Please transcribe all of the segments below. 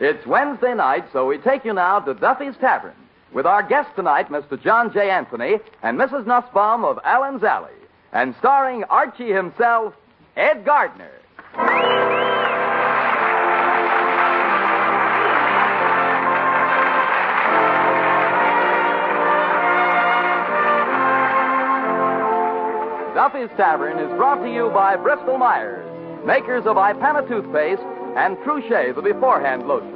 It's Wednesday night, so we take you now to Duffy's Tavern with our guest tonight, Mr. John J. Anthony and Mrs. Nussbaum of Allen's Alley, and starring Archie himself, Ed Gardner. Duffy's Tavern is brought to you by Bristol Myers, makers of Ipana toothpaste and Truchet, the beforehand lotion.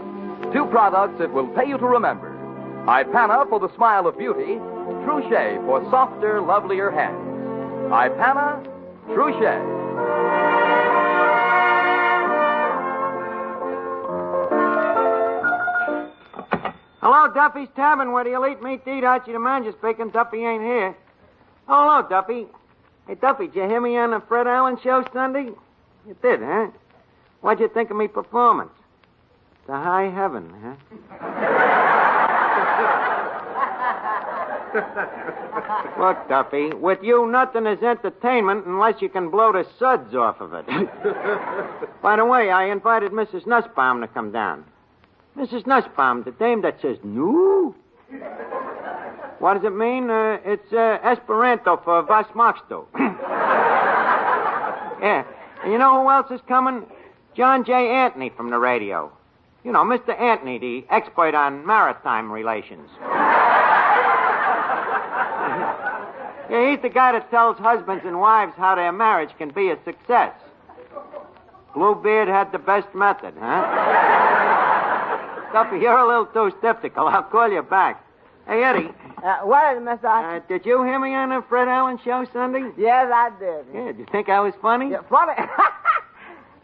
Two products it will pay you to remember. Ipana for the smile of beauty, Truchet for softer, lovelier hands. Ipana, Truchet. Hello, Duffy's Tavern, where do you eat meat to eat? Archie the manager speaking. Duffy ain't here. Oh, hello, Duffy. Hey, Duffy, did you hear me on the Fred Allen show Sunday? You did, huh? What'd you think of me performance? To high heaven, huh? Look, Duffy, with you, nothing is entertainment unless you can blow the suds off of it. By the way, I invited Mrs. Nussbaum to come down. Mrs. Nussbaum, the dame that says, no? What does it mean? It's Esperanto for was machst du? Yeah. And you know who else is coming? John J. Anthony from the radio. You know, Mr. Anthony, the expert on maritime relations. Yeah, he's the guy that tells husbands and wives how their marriage can be a success. Bluebeard had the best method, huh? Duffy, you're a little too skeptical. I'll call you back. Hey, Eddie. What is it, Mr. Archie? Did you hear me on the Fred Allen show Sunday? Yes, I did. Yeah, did you think I was funny? Yeah, funny?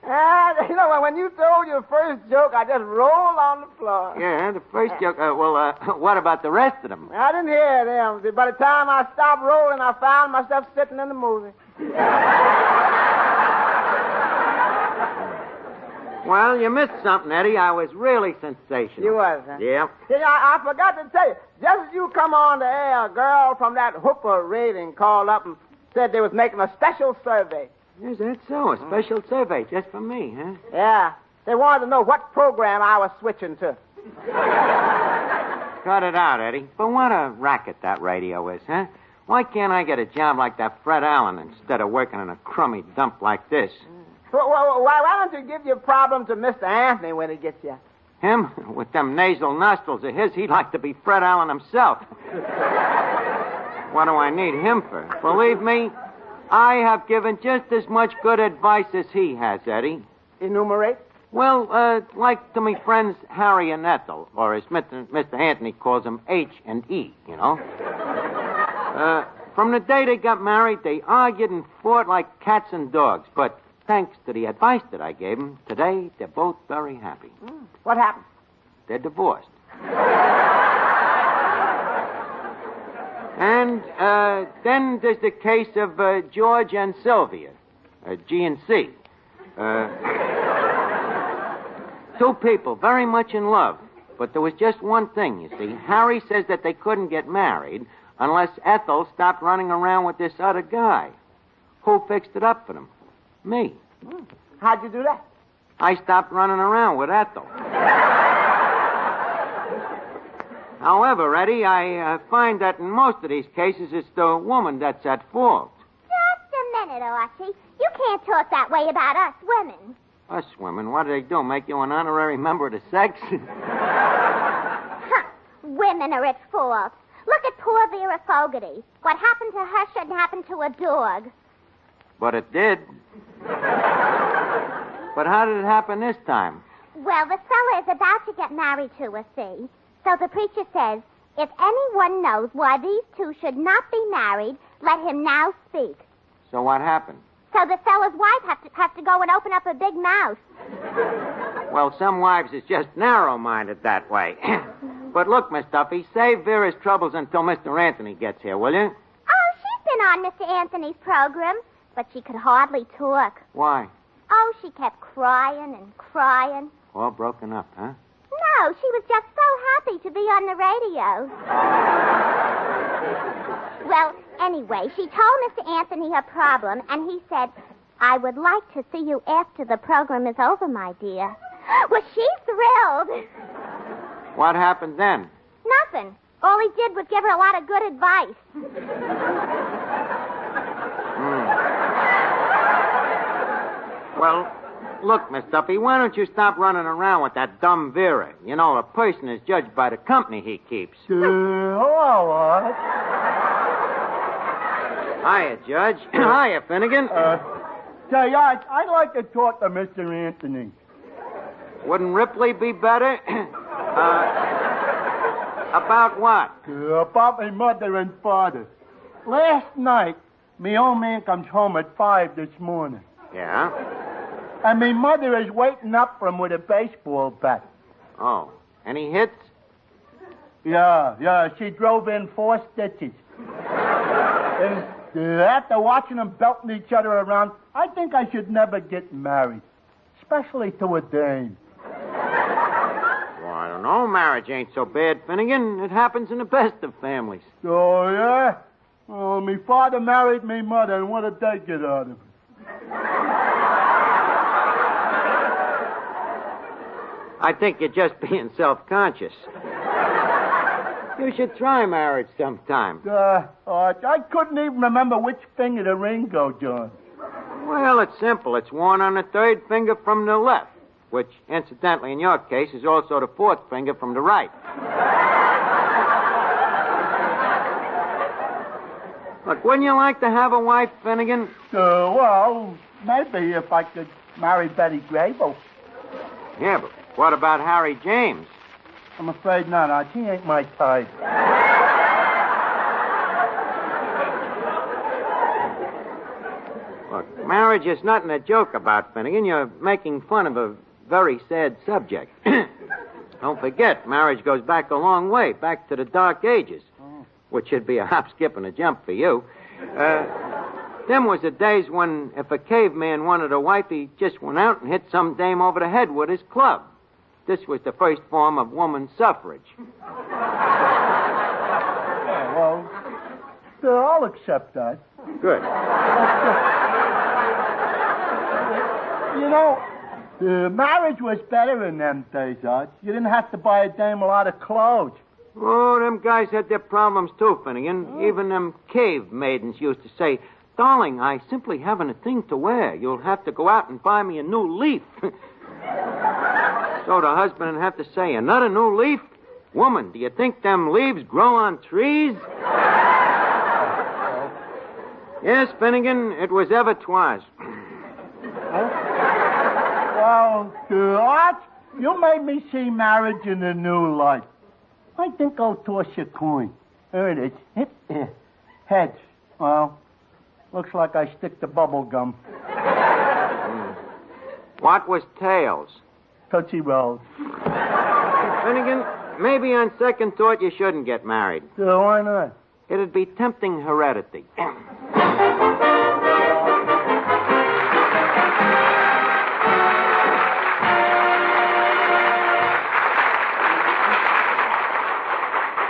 You know, when you told your first joke, I just rolled on the floor. Yeah, the first joke. What about the rest of them? I didn't hear them. By the time I stopped rolling, I found myself sitting in the movie. Well, you missed something, Eddie. I was really sensational. You was, huh? Yeah. See, I forgot to tell you. Just as you come on the air, a girl from that Hooper rating called up and said they was making a special survey. Is that so? A special survey just for me, huh? Yeah. They wanted to know what program I was switching to. Cut it out, Eddie. But what a racket that radio is, huh? Why can't I get a job like that Fred Allen instead of working in a crummy dump like this? Well, why don't you give your problem to Mr. Anthony when he gets you? Him? With them nasal nostrils of his, he'd like to be Fred Allen himself. What do I need him for? Believe me, I have given just as much good advice as he has, Eddie. Enumerate? Well, like to me friends Harry and Ethel, or as Mr. Anthony calls them, H and E, you know. From the day they got married, they argued and fought like cats and dogs, but thanks to the advice that I gave them, today they're both very happy. What happened? They're divorced. And then there's the case of George and Sylvia, G and C. Two people very much in love, but there was just one thing, you see. Harry says that they couldn't get married unless Ethel stopped running around with this other guy. Who fixed it up for them? Me. How'd you do that? I stopped running around with Ethel. However, Eddie, I find that in most of these cases, it's the woman that's at fault. Just a minute, Archie. You can't talk that way about us women. Us women? What do they do, make you an honorary member of the sex? Huh. Women are at fault. Look at poor Vera Fogarty. What happened to her shouldn't happen to a dog. But it did. But how did it happen this time? Well, the fella is about to get married to her, see? So the preacher says, if anyone knows why these two should not be married, let him now speak. So what happened? So the fella's wife has to go and open up a big mouth. Well, some wives is just narrow-minded that way. But look, Miss Duffy, save Vera's troubles until Mr. Anthony gets here, will you? Oh, she's been on Mr. Anthony's program, but she could hardly talk. Why? Oh, she kept crying and crying. All broken up, huh? No, she was just so happy to be on the radio. Well, anyway, she told Mr. Anthony her problem, and he said, I would like to see you after the program is over, my dear. Well, she's thrilled. What happened then? Nothing. All he did was give her a lot of good advice. Well, look, Miss Duffy, why don't you stop running around with that dumb Vera? You know, a person is judged by the company he keeps. Hello, what? Hiya, Judge. Hiya, Finnegan. Say, I'd like to talk to Mr. Anthony. Wouldn't Ripley be better? About what? About my mother and father. Last night, me old man comes home at 5 this morning. Yeah? And me mother is waiting up for him with a baseball bat. Oh. Any hits? Yeah, she drove in 4 stitches. And after watching them belting each other around, I think I should never get married. Especially to a dame. Well, I don't know. Marriage ain't so bad, Finnegan. It happens in the best of families. Oh, yeah? Oh, me father married me mother, and what did they get out of it? I think you're just being self-conscious. You should try marriage sometime. I couldn't even remember which finger the ring goes on. Well, it's simple. It's worn on the 3rd finger from the left, which, incidentally, in your case, is also the 4th finger from the right. Look, wouldn't you like to have a wife, Finnegan? Well, maybe if I could marry Betty Grable. Yeah, but what about Harry James? I'm afraid not. He ain't my type. Look, marriage is nothing to joke about, Finnegan. You're making fun of a very sad subject. Don't forget, marriage goes back a long way, back to the Dark Ages, which should be a hop, skip, and a jump for you. Them was the days when if a caveman wanted a wife, he just went out and hit some dame over the head with his club. This was the first form of woman suffrage. Well, I'll accept that. Good. You know, marriage was better in them days, Arch. You didn't have to buy a dame a lot of clothes. Oh, them guys had their problems too, Finnegan. Even them cave maidens used to say, "Darling, I simply haven't a thing to wear. You'll have to go out and buy me a new leaf." So the husband would have to say, "Another new leaf? Woman, do you think them leaves grow on trees?" Yes, Finnegan, it was ever twas. Well, Arch, you made me see marriage in a new light. I think I'll toss a coin. There it is. Heads. Well, looks like I stick to bubble gum. What was tails? Tootsie Rolls. Finnegan, maybe on second thought you shouldn't get married. Why not? It'd be tempting heredity.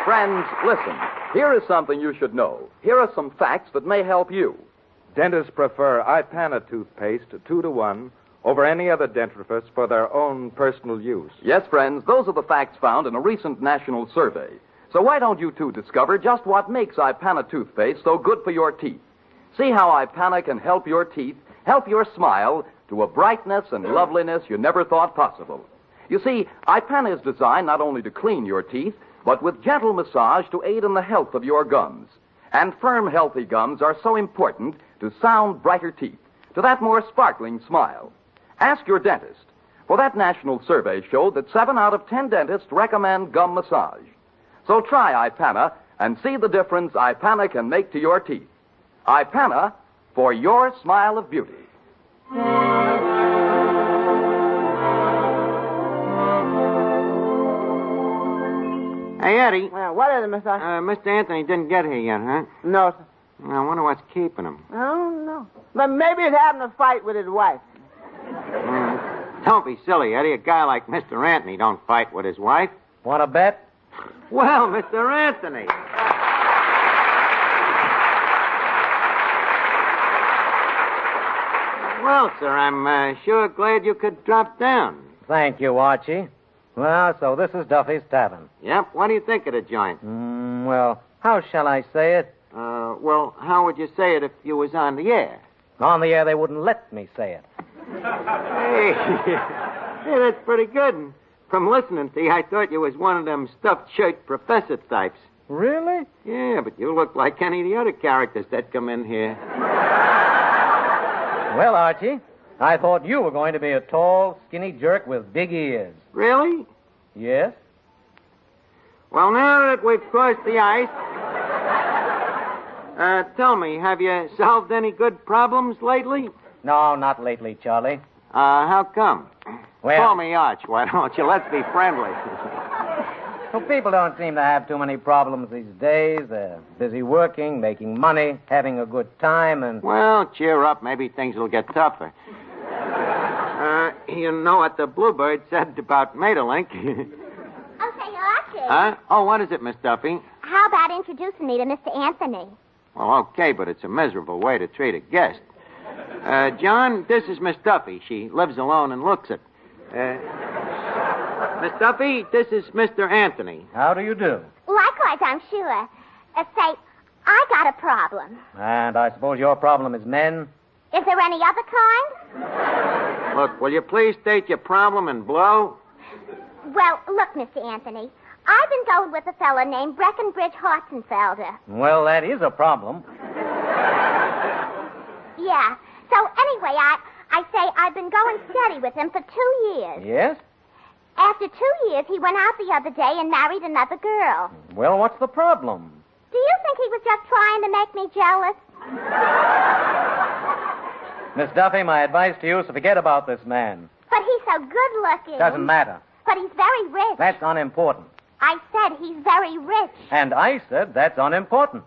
Friends, listen. Here is something you should know. Here are some facts that may help you. Dentists prefer Ipana toothpaste 2-to-1 over any other dentifrice for their own personal use. Yes, friends, those are the facts found in a recent national survey. So why don't you two discover just what makes Ipana toothpaste so good for your teeth? See how Ipana can help your teeth, help your smile to a brightness and loveliness you never thought possible. You see, Ipana is designed not only to clean your teeth, but with gentle massage to aid in the health of your gums. And firm, healthy gums are so important to sound, brighter teeth, to that more sparkling smile. Ask your dentist, for that national survey showed that 7 out of 10 dentists recommend gum massage. So try Ipana and see the difference Ipana can make to your teeth. Ipana, for your smile of beauty. Hey, Eddie. What is it, Mr. Mr. Anthony didn't get here yet, huh? No, sir. I wonder what's keeping him. I don't know. But maybe he's having a fight with his wife. Don't be silly, Eddie. A guy like Mr. Anthony don't fight with his wife. Want to bet? Well, Mr. Anthony. Well, sir, I'm sure glad you could drop down. thank you, Archie. Well, so this is Duffy's Tavern. Yep. What do you think of the joint? Well, how shall I say it? Well, how would you say it if you was on the air? On the air, they wouldn't let me say it. Hey, hey, that's pretty good. And from listening to you, I thought you was one of them stuffed shirt professor types. Really? Yeah, but you look like any of the other characters that come in here. Well, Archie, I thought you were going to be a tall, skinny jerk with big ears. Really? Yes? Well, now that we've crossed the ice, tell me, have you solved any good problems lately? No, not lately, Charlie. How come? Well, Call me Arch, why don't you? Let's be friendly. well, people don't seem to have too many problems these days. They're busy working, making money, having a good time, and... Well, cheer up. Maybe things will get tougher. You know what the Bluebird said about Maeterlinck? Okay, Archie. Huh? Oh, what is it, Miss Duffy? How about introducing me to Mr. Anthony? Well, okay, but it's a miserable way to treat a guest. John, this is Miss Duffy. She lives alone and looks it. Miss Duffy, this is Mr. Anthony. How do you do? Likewise, I'm sure. Say, I got a problem. And I suppose your problem is men? Is there any other kind? Look, will you please state your problem and blow? Well, look, Mr. Anthony, I've been going with a fella named Breckenbridge Hartzenfelder. Well, that is a problem. Yeah. So anyway, I say I've been going steady with him for 2 years. Yes? After 2 years, he went out the other day and married another girl. Well, what's the problem? Do you think he was just trying to make me jealous? Miss Duffy, my advice to you is to forget about this man. But he's so good-looking. Doesn't matter. But he's very rich. That's unimportant. I said he's very rich. And I said that's unimportant.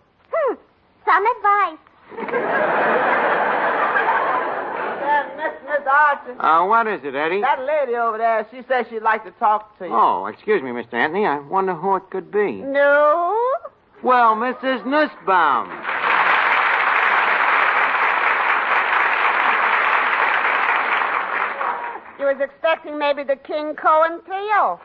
Some advice. Miss Archie. What is it, Eddie? That lady over there, she says she'd like to talk to you. Oh, excuse me, Mr. Anthony. I wonder who it could be. No? Well, Mrs. Nussbaum. You was expecting maybe the King Cohen trio.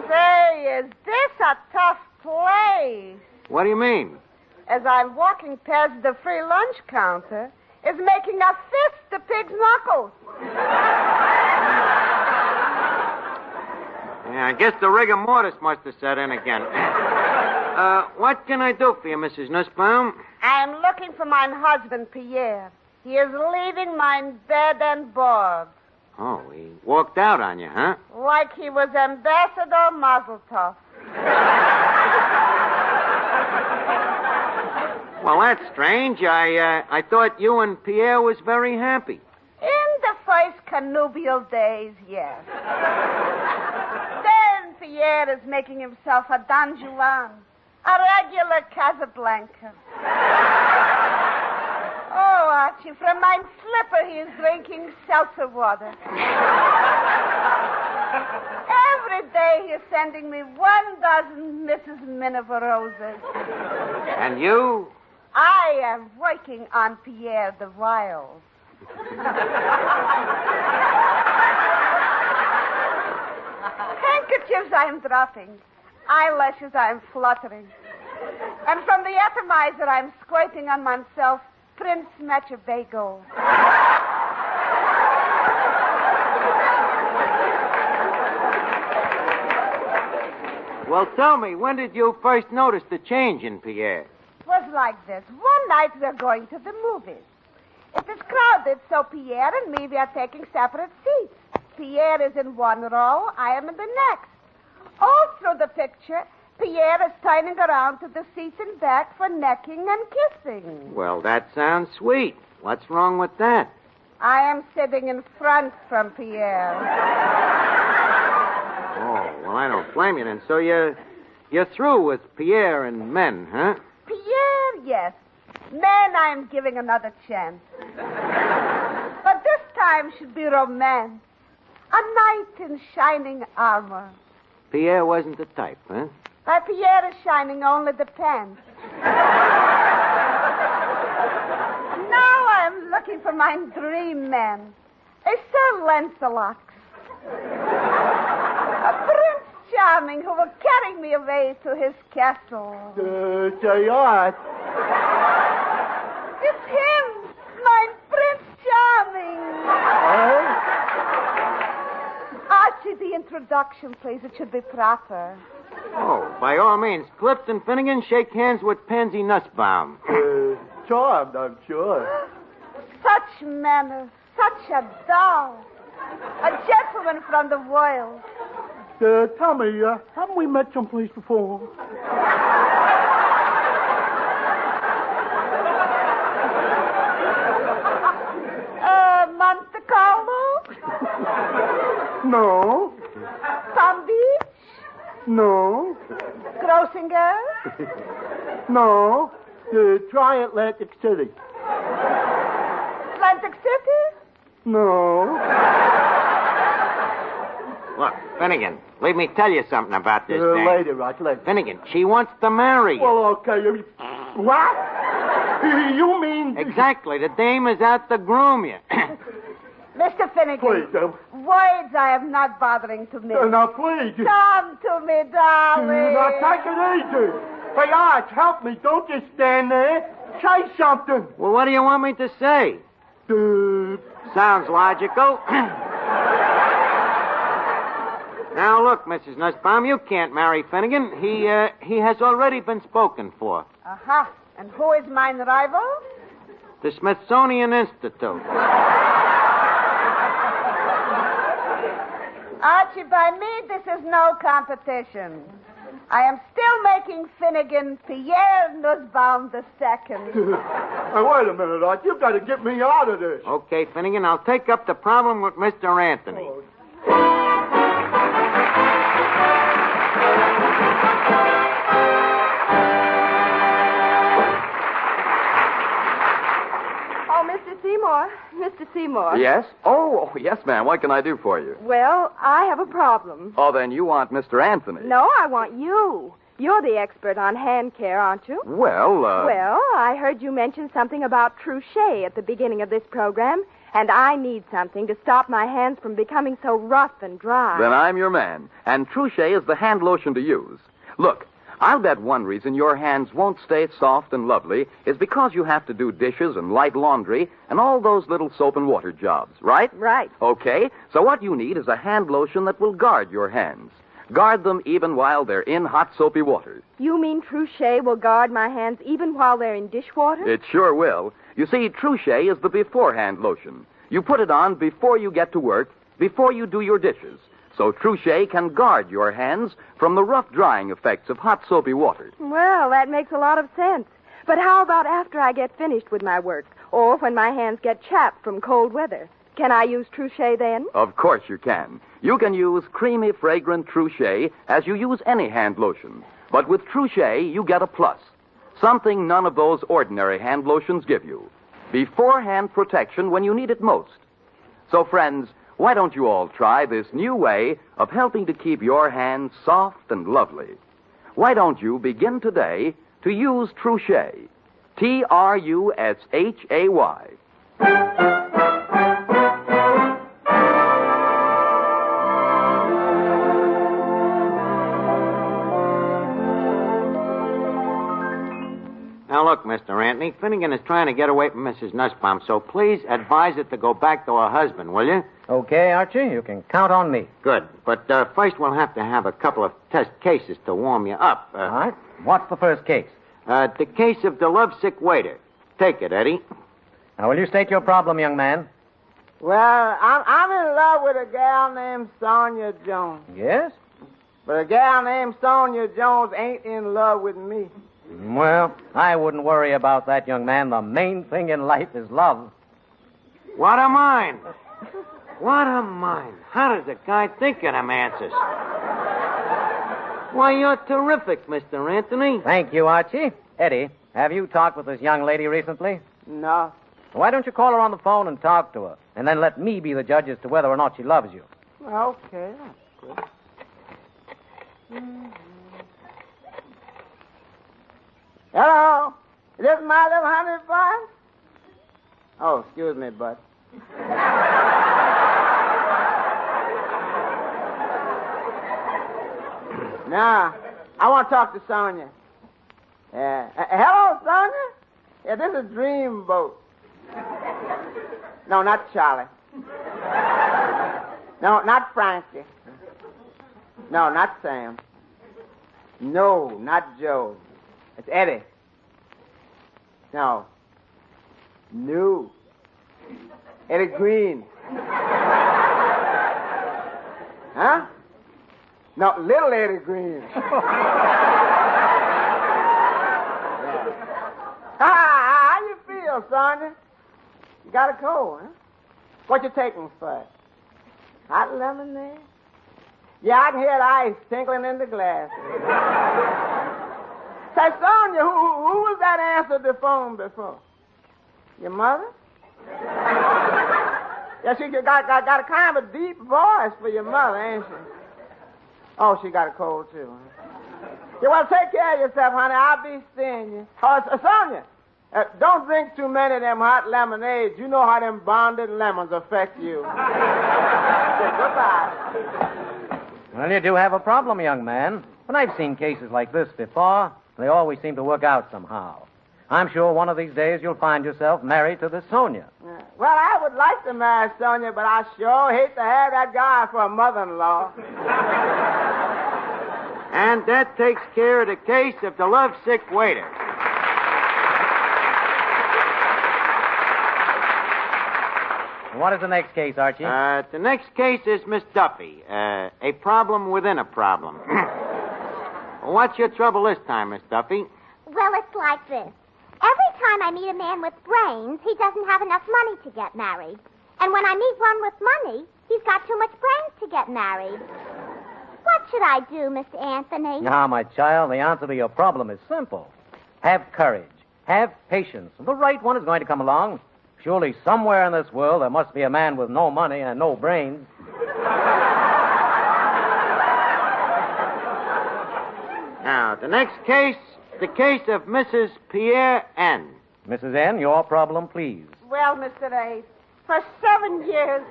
Say, is this a tough place? What do you mean? As I'm walking past the free lunch counter, is making a fist to pig's knuckles. Yeah, I guess the rigor mortis must have set in again. What can I do for you, Mrs. Nussbaum? I'm looking for my husband, Pierre. He is leaving my bed and board. Oh, he walked out on you, huh? Like he was Ambassador Mazeltov. Well, that's strange. I thought you and Pierre was very happy. In the first connubial days, yes. Then Pierre is making himself a Don Juan, a regular Casablanca. Oh, Archie, from my slipper he is drinking seltzer water. Every day he is sending me 12 Mrs. Minerva roses. And you? I am working on Pierre the while. Handkerchiefs I am dropping. Eyelashes I am fluttering. And from the atomizer I am squirting on myself Prince Machiavelli. Well, tell me, when did you first notice the change in Pierre? It was like this. One night we're going to the movies. It is crowded, so Pierre and me, we are taking separate seats. Pierre is in one row, I am in the next. All through the picture, Pierre is turning around to the seats in back for necking and kissing. Well, that sounds sweet. What's wrong with that? I am sitting in front from Pierre. Oh, well, I don't blame you then. So you're through with Pierre and men, huh? Pierre, yes. Men, I'm giving another chance. But this time should be romance. A knight in shining armor. Pierre wasn't the type, huh? By Pierre is shining only the pants. for my dream man, a Sir Lancelot. A Prince Charming who will carry me away to his castle. Say, Art. It's him, my Prince Charming. Archie, the introduction, please. It should be proper. Oh, by all means, Clifton Finnegan, shake hands with Pansy Nussbaum. Charmed, I'm sure. Such manners, such a doll. A gentleman from the world. Tell me, haven't we met someplace before? Monte Carlo? No. Palm Beach? No. Grossinger? No. Tri-Atlantic City. Atlantic City? No. Look, Finnegan, let me tell you something about this thing. Later, Roger, later. Finnegan, she wants to marry you. Well, okay. What? You mean... Exactly. The dame is out to groom you. Mr. Finnegan. Please, Words I am not bothering to miss. now, please. Come to me, darling. Now, take it easy. Hey, Arch, help me. Don't just stand there. Say something. Well, what do you want me to say? Sounds logical. Now, look, Mrs. Nussbaum, you can't marry Finnegan. He has already been spoken for. Uh-huh. And who is mine rival? The Smithsonian Institute. Archie, by me, this is no competition. I am still making Finnegan Pierre Nussbaum II. Hey, wait a minute, Arch. You've got to get me out of this. Okay, Finnegan, I'll take up the problem with Mr. Anthony. Mr. Seymour. Yes? Oh, yes, ma'am. What can I do for you? Well, I have a problem. Oh, then you want Mr. Anthony. No, I want you. You're the expert on hand care, aren't you? Well, Well, I heard you mention something about Trouchet at the beginning of this program, and I need something to stop my hands from becoming so rough and dry. Then I'm your man. And Trouchet is the hand lotion to use. Look, I'll bet one reason your hands won't stay soft and lovely is because you have to do dishes and light laundry and all those little soap and water jobs, right? Right. Okay, so what you need is a hand lotion that will guard your hands. Guard them even while they're in hot soapy water. You mean Trouchet will guard my hands even while they're in dishwater? It sure will. You see, Trouchet is the beforehand lotion. You put it on before you get to work, before you do your dishes. So Trouchet can guard your hands from the rough drying effects of hot soapy water. Well, that makes a lot of sense. But how about after I get finished with my work, or when my hands get chapped from cold weather? Can I use Trouchet then? Of course you can. You can use creamy, fragrant Trouchet as you use any hand lotion. But with Trouchet, you get a plus. Something none of those ordinary hand lotions give you. Beforehand protection when you need it most. So, friends, why don't you all try this new way of helping to keep your hands soft and lovely? Why don't you begin today to use Trouchet? Trushay. Now, look, Mr. Anthony, Finnegan is trying to get away from Mrs. Nussbaum, so please advise her to go back to her husband, will you? Okay, Archie, you can count on me. Good. But first we'll have to have a couple of test cases to warm you up. All right. What's the first case? The case of the lovesick waiter. Take it, Eddie. Now, will you state your problem, young man? Well, I'm in love with a gal named Sonia Jones. Yes? But a gal named Sonia Jones ain't in love with me. Well, I wouldn't worry about that, young man. The main thing in life is love. What a mind. What a mind. How does a guy think of them answers? Why, you're terrific, Mr. Anthony. Thank you, Archie. Eddie, have you talked with this young lady recently? No. Why don't you call her on the phone and talk to her? And then let me be the judge as to whether or not she loves you. Okay, that's good. Hello? Is this my little honey pie? Oh, excuse me, bud. Now, I want to talk to Sonia. Hello, Sonia? Yeah, this is Dreamboat. No, not Charlie. No, not Frankie. No, not Sam. No, not Joe. It's Eddie. No. Eddie Green. Huh? No, little Eddie Green. How you feel, Sonia? You got a cold, huh? What you taking for? Hot lemonade? Yeah, I can hear the ice tinkling in the glass. Say, Sonia, who was that answered the phone before? Your mother? Yeah, she got a kind of a deep voice for your mother, ain't she? Oh, she got a cold, too, huh? Yeah, well, take care of yourself, honey. I'll be seeing you. Oh, Sonia, don't drink too many of them hot lemonades. You know how them bonded lemons affect you. Goodbye. Well, you do have a problem, young man. But I've seen cases like this before. They always seem to work out somehow. I'm sure one of these days you'll find yourself married to this Sonia. Well, I would like to marry Sonia, but I sure hate to have that guy for a mother-in-law. And that takes care of the case of the lovesick waiter. What is the next case, Archie? The next case is Miss Duffy. A problem within a problem. What's your trouble this time, Miss Duffy? Well, it's like this. Every time I meet a man with brains, he doesn't have enough money to get married. And when I meet one with money, he's got too much brains to get married. What should I do, Mr. Anthony? Now, my child, the answer to your problem is simple. Have courage. Have patience. The right one is going to come along. Surely somewhere in this world there must be a man with no money and no brains. Now, the next case, the case of Mrs. Pierre N. Mrs. N., your problem, please. Well, Mr. A, for 7 years...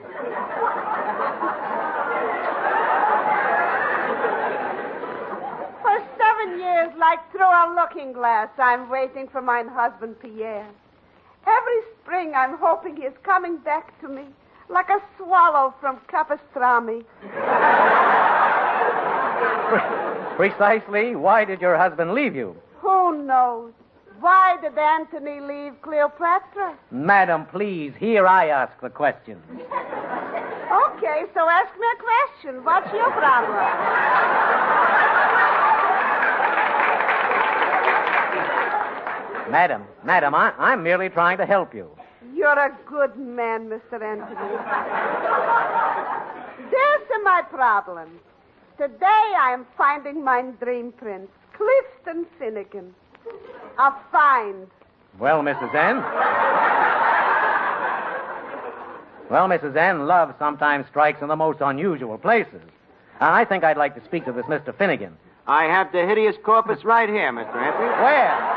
For 7 years, like through a looking glass, I'm waiting for my husband, Pierre. Every spring, I'm hoping he's coming back to me, like a swallow from Capistrami. Precisely, why did your husband leave you? Who knows? Why did Anthony leave Cleopatra? Madam, please, here I ask the question. Okay, so ask me a question. What's your problem? Madam, I'm merely trying to help you. You're a good man, Mr. Anthony. This is my problem. Today I'm finding my dream prince, Clifton Finnegan. A find. Well, Mrs. N., love sometimes strikes in the most unusual places. I think I'd like to speak to this Mr. Finnegan. I have the hideous corpus right here, Mr. Anthony. Where?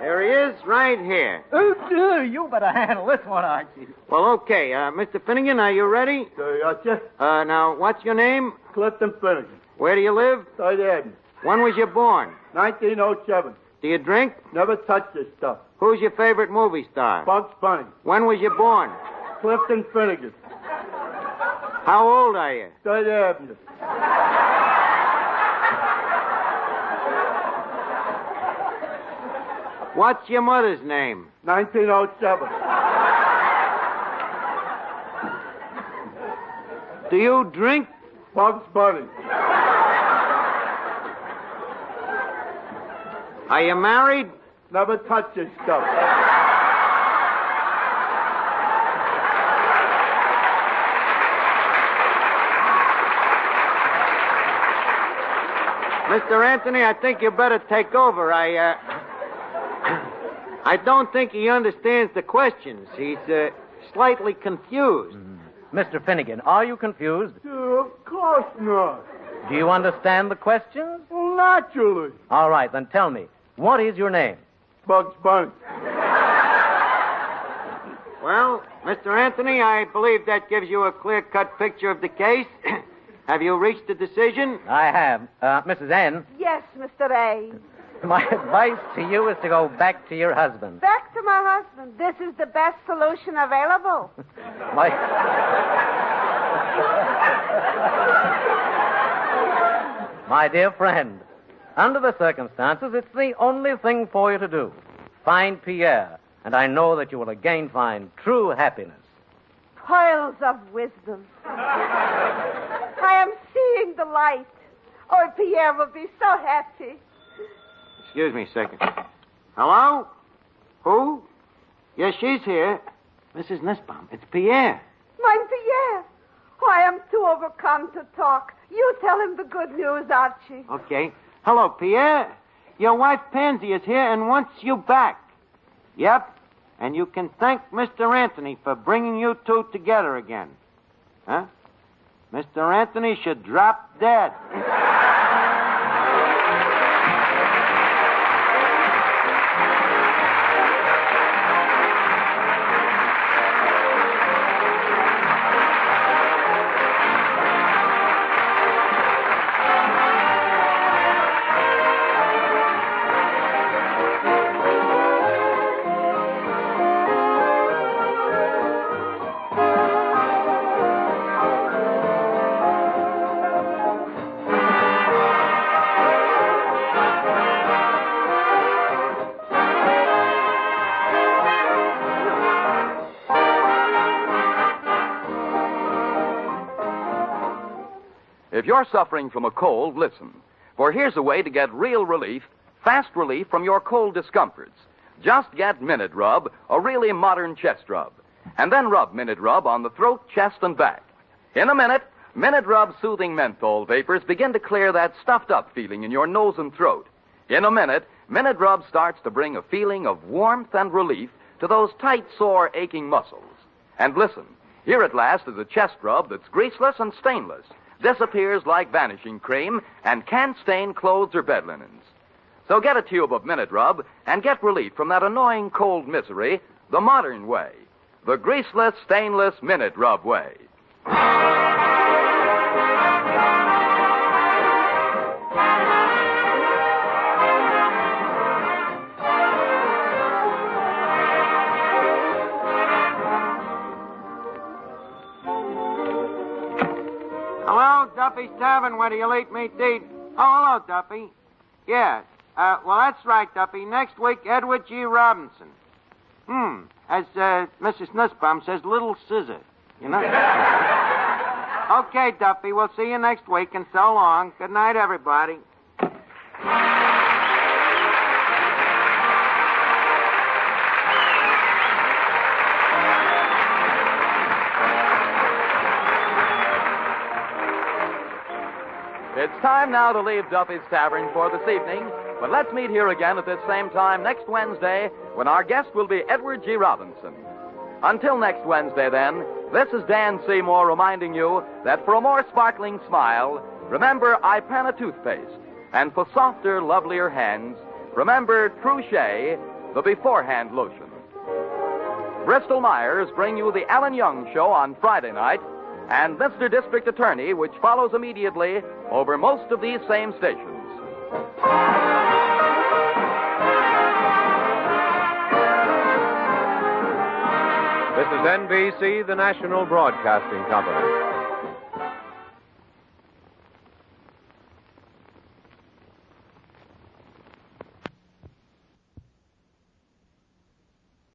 There he is, right here. You better handle this one, Archie. Well, okay. Mr. Finnegan, are you ready? Archie? Now, what's your name? Clifton Finnegan. Where do you live? Third Avenue. When was you born? 1907. Do you drink? Never touch this stuff. Who's your favorite movie star? Bugs Bunny. When was you born? Clifton Finnegan. How old are you? Third Avenue. What's your mother's name? 1907. Do you drink? Bugs Bunny. Are you married? Never touch this stuff. Mr. Anthony, I think you better take over. I don't think he understands the questions. He's slightly confused. Mr. Finnegan, are you confused? Of course not. Do you understand the questions? Naturally. All right, then tell me, what is your name? Bugs Bunny. Well, Mr. Anthony, I believe that gives you a clear-cut picture of the case. Have you reached a decision? I have. Mrs. N, Yes, Mr. A. my advice to you is to go back to your husband. Back to my husband. This is the best solution available. My... My dear friend, under the circumstances, it's the only thing for you to do. Find Pierre, and I know that you will again find true happiness. Pearls of wisdom. I am seeing the light. Oh, Pierre will be so happy. Excuse me a second. Hello? Who? Yes, she's here. Mrs. Nussbaum, it's Pierre. Mein Pierre. Oh, I am too overcome to talk. You tell him the good news, Archie. Okay. Hello, Pierre. Your wife Pansy is here and wants you back. Yep. And you can thank Mr. Anthony for bringing you two together again. Huh? Mr. Anthony should drop dead. If you're suffering from a cold, listen. For here's a way to get real relief, fast relief from your cold discomforts. Just get Minute Rub, a really modern chest rub. And then rub Minute Rub on the throat, chest, and back. In a minute, Minute Rub's soothing menthol vapors begin to clear that stuffed-up feeling in your nose and throat. In a minute, Minute Rub starts to bring a feeling of warmth and relief to those tight, sore, aching muscles. And listen, here at last is a chest rub that's greaseless and stainless, disappears like vanishing cream, and can't stain clothes or bed linens. So get a tube of Minute Rub and get relief from that annoying cold misery the modern way, the greaseless, stainless Minute Rub way. Hello, Duffy's Tavern. Where do you eat meat to eat? Oh, hello, Duffy. Yeah. Well, that's right, Duffy. Next week, Edward G. Robinson. As Mrs. Nussbaum says, Little Scissor. You know? Okay, Duffy. We'll see you next week, and so long. Good night, everybody. It's time now to leave Duffy's Tavern for this evening, but let's meet here again at this same time next Wednesday when our guest will be Edward G. Robinson. Until next Wednesday, then, this is Dan Seymour reminding you that for a more sparkling smile, remember Ipana toothpaste. And for softer, lovelier hands, remember Truchet, the beforehand lotion. Bristol Myers bring you the Alan Young Show on Friday night, and Mr. District Attorney, which follows immediately over most of these same stations. This is NBC, the National Broadcasting Company.